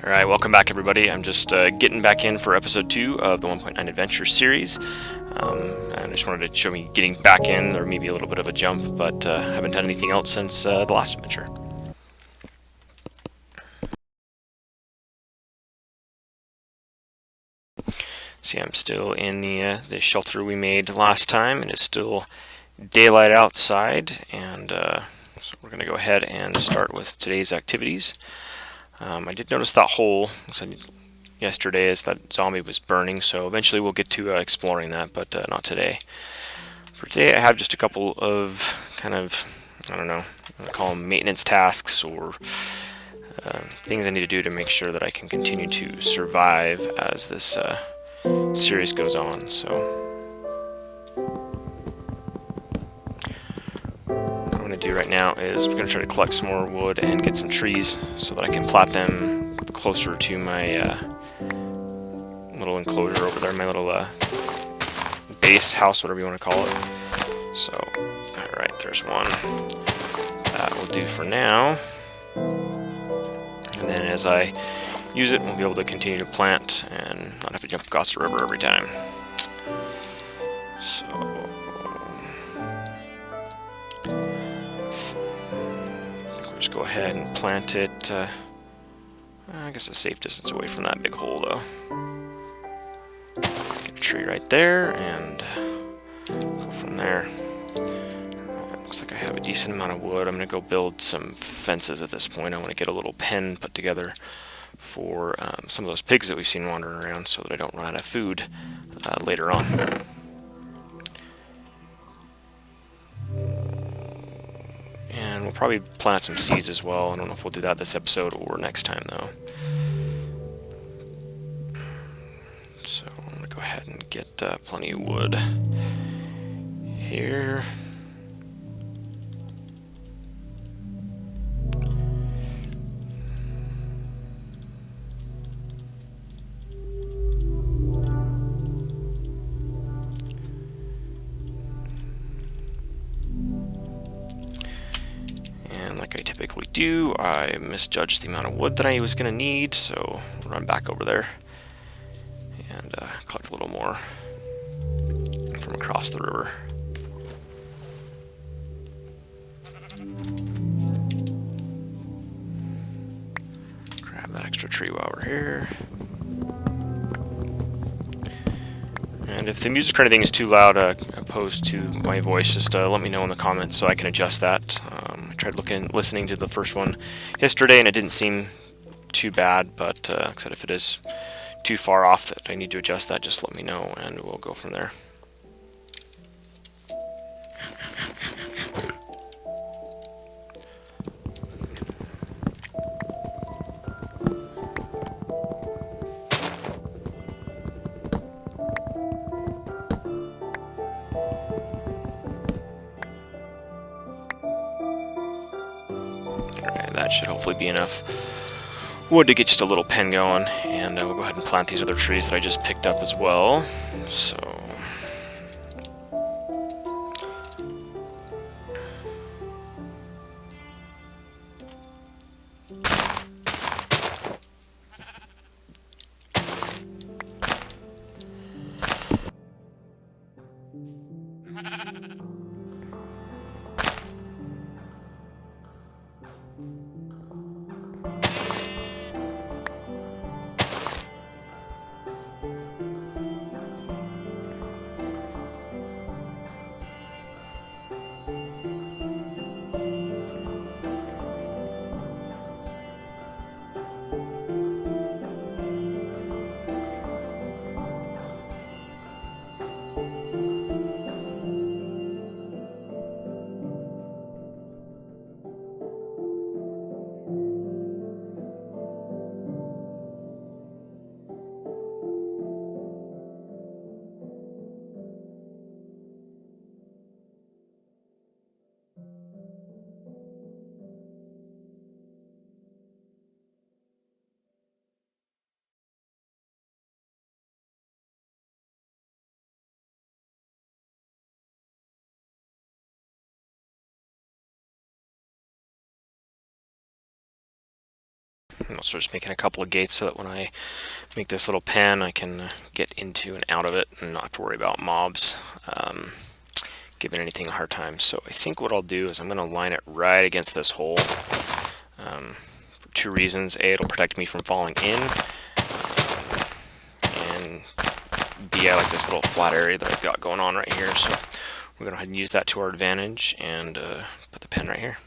Alright, welcome back everybody. I'm just getting back in for episode 2 of the 1.9 Adventure series. I just wanted to show me getting back in, or maybe a little bit of a jump, but haven't done anything else since the last adventure. See, I'm still in the shelter we made last time. It is still daylight outside, and so we're going to go ahead and start with today's activities. I did notice that hole yesterday as that zombie was burning, so eventually we'll get to exploring that, but not today. For today I have just a couple of kind of, I don't know, I call them maintenance tasks or things I need to do to make sure that I can continue to survive as this series goes on. So what I'm going to do right now is I'm going to try to collect some more wood and get some trees so that I can plant them closer to my little enclosure over there, my little base house, whatever you want to call it. So, alright, there's one. That will do for now. And then as I use it, we'll be able to continue to plant and not have to jump across the river every time. So, we'll just go ahead and plant it. I guess a safe distance away from that big hole, though. Get a tree right there, and go from there. Looks like I have a decent amount of wood. I'm going to go build some fences at this point. I want to get a little pen put together for some of those pigs that we've seen wandering around so that I don't run out of food later on. And we'll probably plant some seeds as well. I don't know if we'll do that this episode or next time, though. So I'm going to go ahead and get plenty of wood here. Like I typically do, I misjudged the amount of wood that I was going to need, so I'll run back over there and collect a little more from across the river. Grab that extra tree while we're here. And if the music or anything is too loud opposed to my voice, just let me know in the comments so I can adjust that. I tried listening to the first one yesterday, and it didn't seem too bad, but like I said, if it is too far off that I need to adjust that, just let me know, and we'll go from there. That should hopefully be enough wood to get just a little pen going, and we'll go ahead and plant these other trees that I just picked up as well. So I'm also just making a couple of gates so that when I make this little pen, I can get into and out of it and not have to worry about mobs giving anything a hard time. So I think what I'll do is I'm going to line it right against this hole for two reasons. A, it'll protect me from falling in, and B, I like this little flat area that I've got going on right here. So we're going to go ahead and use that to our advantage and put the pen right here.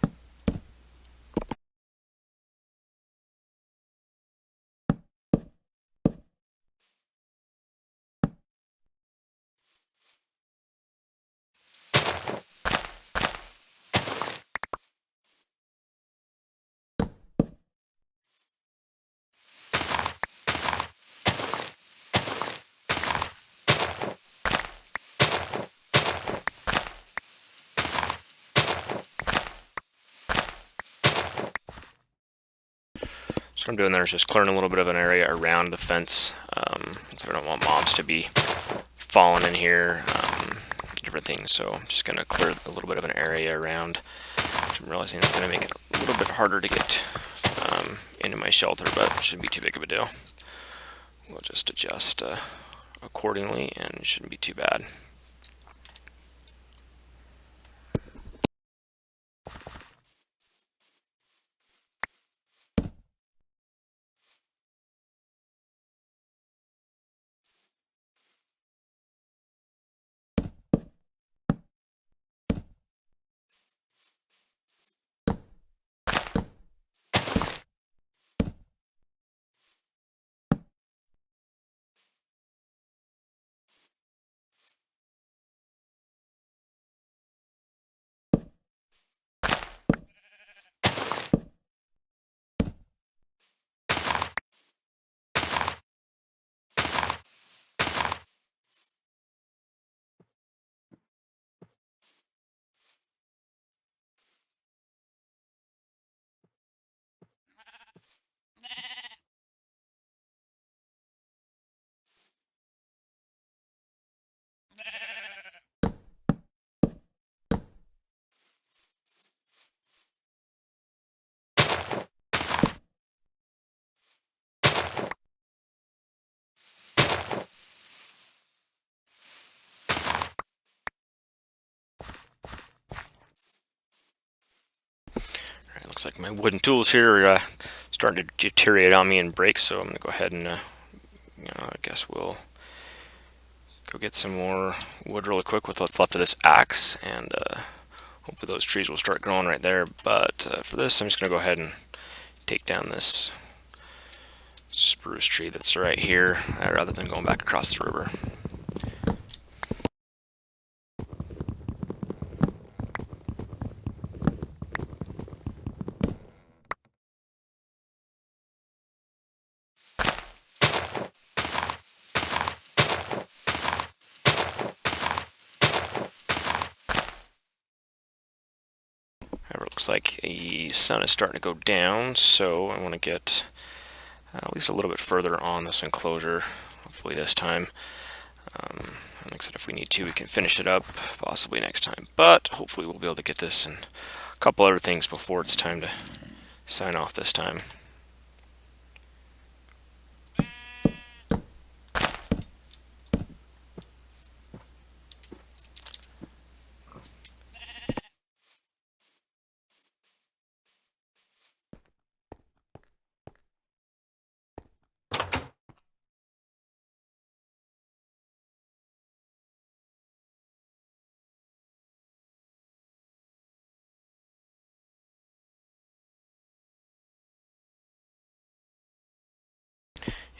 So what I'm doing there is just clearing a little bit of an area around the fence, so I don't want mobs to be falling in here, different things. So I'm just going to clear a little bit of an area around. I'm realizing it's going to make it a little bit harder to get into my shelter, but it shouldn't be too big of a deal. We'll just adjust accordingly, and it shouldn't be too bad. Alright, looks like my wooden tools here are starting to deteriorate on me and break, so I'm going to go ahead and I guess we'll go get some more wood really quick with what's left of this axe, and hopefully those trees will start growing right there. But for this, I'm just going to go ahead and take down this spruce tree that's right here, rather than going back across the river. However, it looks like the sun is starting to go down, so I want to get at least a little bit further on this enclosure, hopefully this time. Like I said, if we need to, we can finish it up, possibly next time. But hopefully we'll be able to get this and a couple other things before it's time to sign off this time.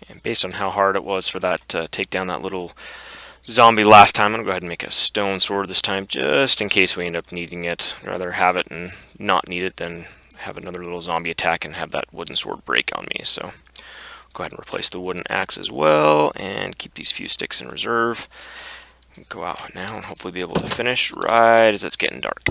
And based on how hard it was for that to take down that little zombie last time, I'm going to go ahead and make a stone sword this time, just in case we end up needing it. I'd rather have it and not need it than have another little zombie attack and have that wooden sword break on me. So go ahead and replace the wooden axe as well, and keep these few sticks in reserve. Go out now and hopefully be able to finish right as it's getting dark.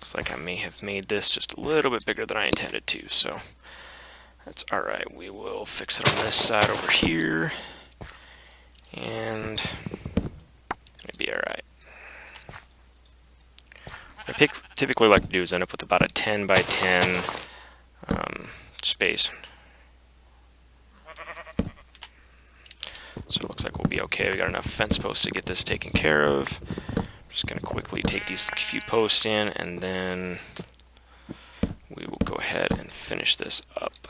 Looks like I may have made this just a little bit bigger than I intended to, so that's alright. We will fix it on this side over here, and it'll be alright. What I typically like to do is end up with about a 10 by 10 space. So it looks like we'll be okay. We got enough fence posts to get this taken care of. Just going to quickly take these few posts in, and then we will go ahead and finish this up.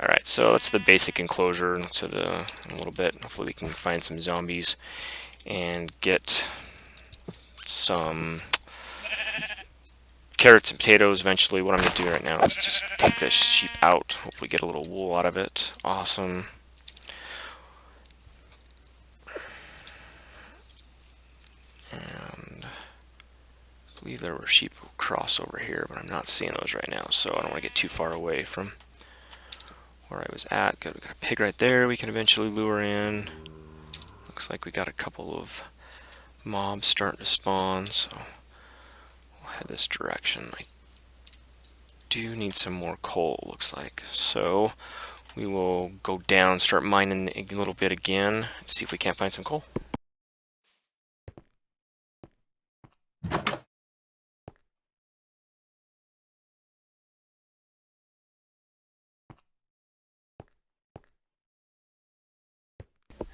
Alright, so that's the basic enclosure. Let's hit a little bit. Hopefully we can find some zombies and get some carrots and potatoes eventually. What I'm going to do right now is just take this sheep out. Hopefully get a little wool out of it. Awesome. And I believe there were sheep who cross over here, but I'm not seeing those right now, so I don't want to get too far away from where I was at. We got a pig right there we can eventually lure in. Looks like we got a couple of mobs starting to spawn, so we'll head this direction. I do need some more coal, looks like, so we will go down, start mining a little bit again, see if we can't find some coal.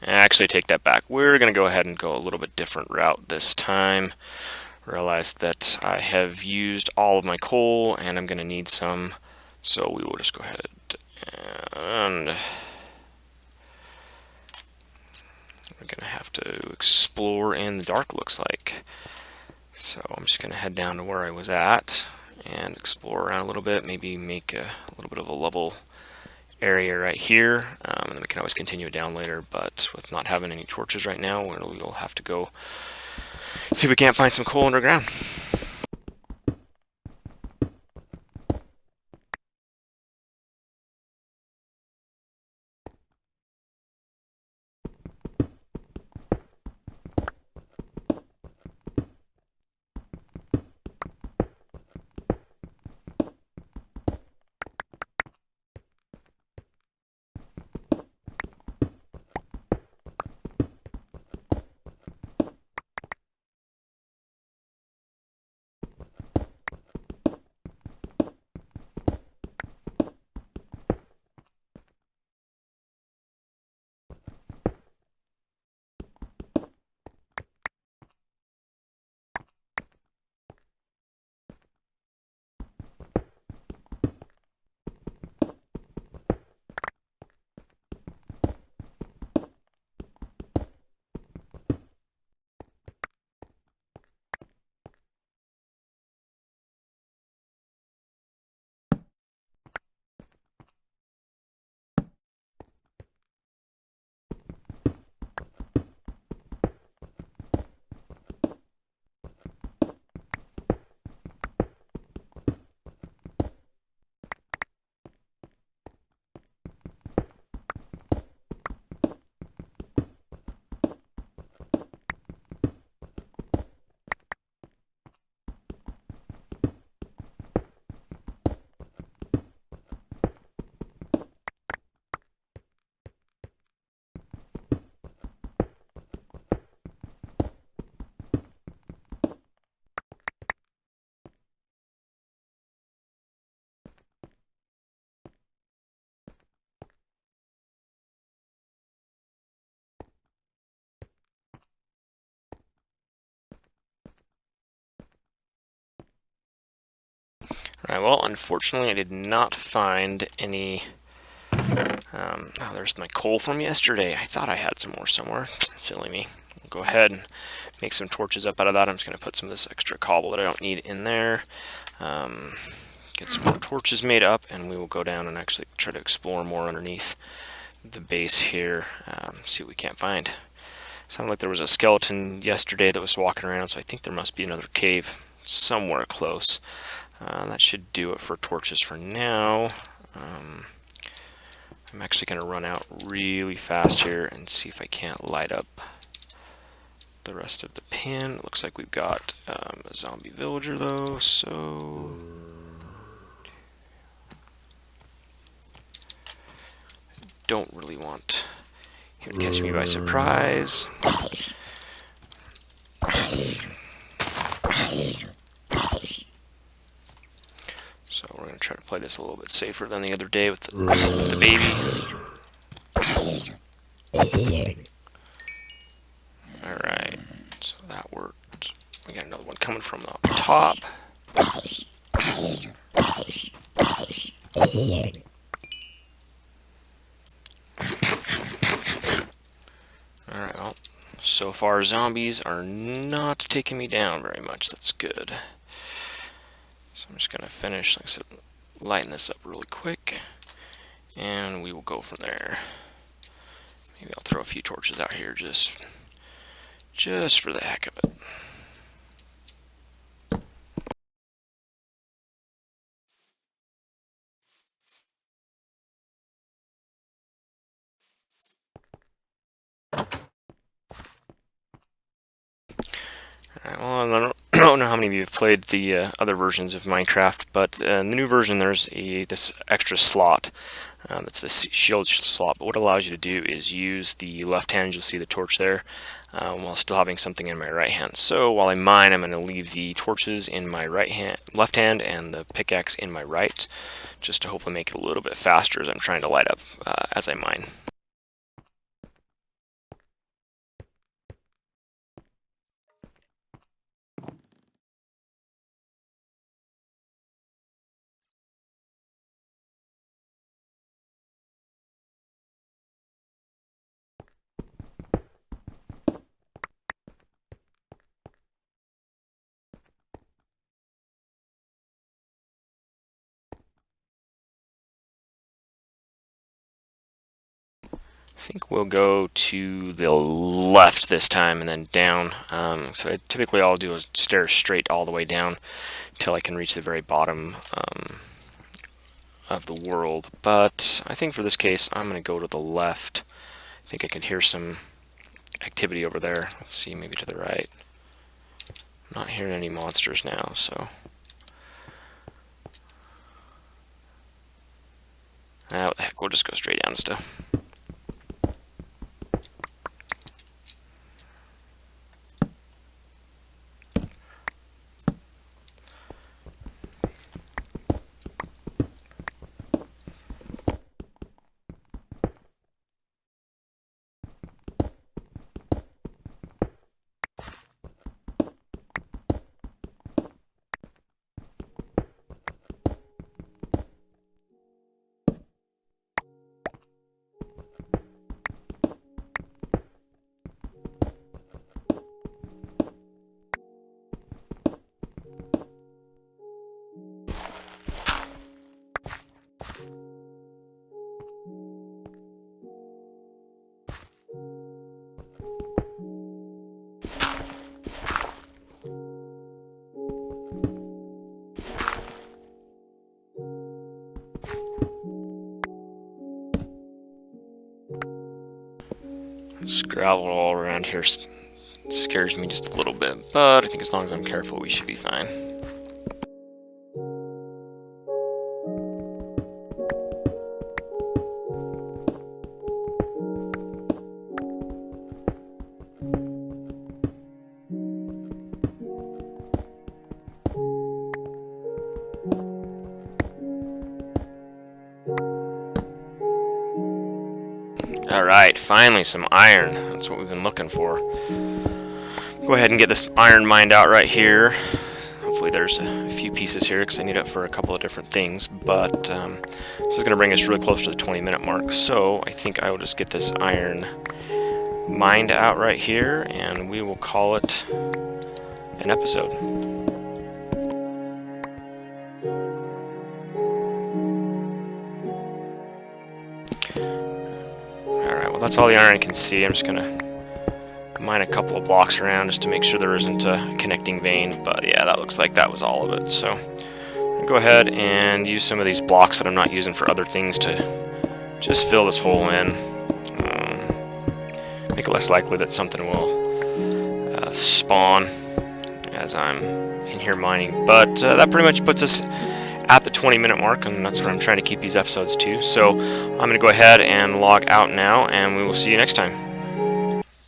Actually, take that back. We're going to go ahead and go a little bit different route this time. Realize that I have used all of my coal and I'm going to need some, so we will just go ahead and we're going to have to explore in the dark, looks like. So I'm just going to head down to where I was at and explore around a little bit, maybe make a little bit of a level area right here, and then we can always continue it down later, but with not having any torches right now, we'll have to go see if we can't find some coal underground. Alright, well, unfortunately I did not find any, oh, there's my coal from yesterday. I thought I had some more somewhere. Silly me. I'll go ahead and make some torches up out of that. I'm just going to put some of this extra cobble that I don't need in there. Get some more torches made up, and we will go down and actually try to explore more underneath the base here, see what we can't find. Sounded like there was a skeleton yesterday that was walking around, so I think there must be another cave somewhere close. That should do it for torches for now. I'm actually going to run out really fast here and see if I can't light up the rest of the pin. It looks like we've got a zombie villager though, so don't really want him to catch me by surprise. So we're going to try to play this a little bit safer than the other day with the baby. Alright, so that worked. We got another one coming from the top. Alright, well, so far zombies are not taking me down very much. That's good. So I'm just going to finish, like I said, lighten this up really quick, and we will go from there. Maybe I'll throw a few torches out here just for the heck of it. Alright, well, I don't know how many of you have played the other versions of Minecraft, but in the new version there's this extra slot. It's the shield slot, but what it allows you to do is use the left hand, you'll see the torch there, while still having something in my right hand. So while I mine, I'm going to leave the torches in my left hand and the pickaxe in my right, just to hopefully make it a little bit faster as I'm trying to light up as I mine. I think we'll go to the left this time and then down. So typically all I'll do is stare straight all the way down until I can reach the very bottom of the world. But I think for this case I'm going to go to the left. I think I can hear some activity over there. Let's see, maybe to the right. I'm not hearing any monsters now, so... what the heck, we'll just go straight down still. This gravel all around here scares me just a little bit, but I think as long as I'm careful, we should be fine. Alright, finally some iron. That's what we've been looking for. Go ahead and get this iron mined out right here. Hopefully there's a few pieces here because I need it for a couple of different things. But this is going to bring us really close to the 20-minute mark. So I think I will just get this iron mined out right here and we will call it an episode. That's all the iron I can see. I'm just gonna mine a couple of blocks around just to make sure there isn't a connecting vein, but yeah, that looks like that was all of it. So I'm gonna go ahead and use some of these blocks that I'm not using for other things to just fill this hole in, make it less likely that something will spawn as I'm in here mining. But that pretty much puts us at the 20-minute mark, and that's what I'm trying to keep these episodes to. So I'm going to go ahead and log out now, and we will see you next time.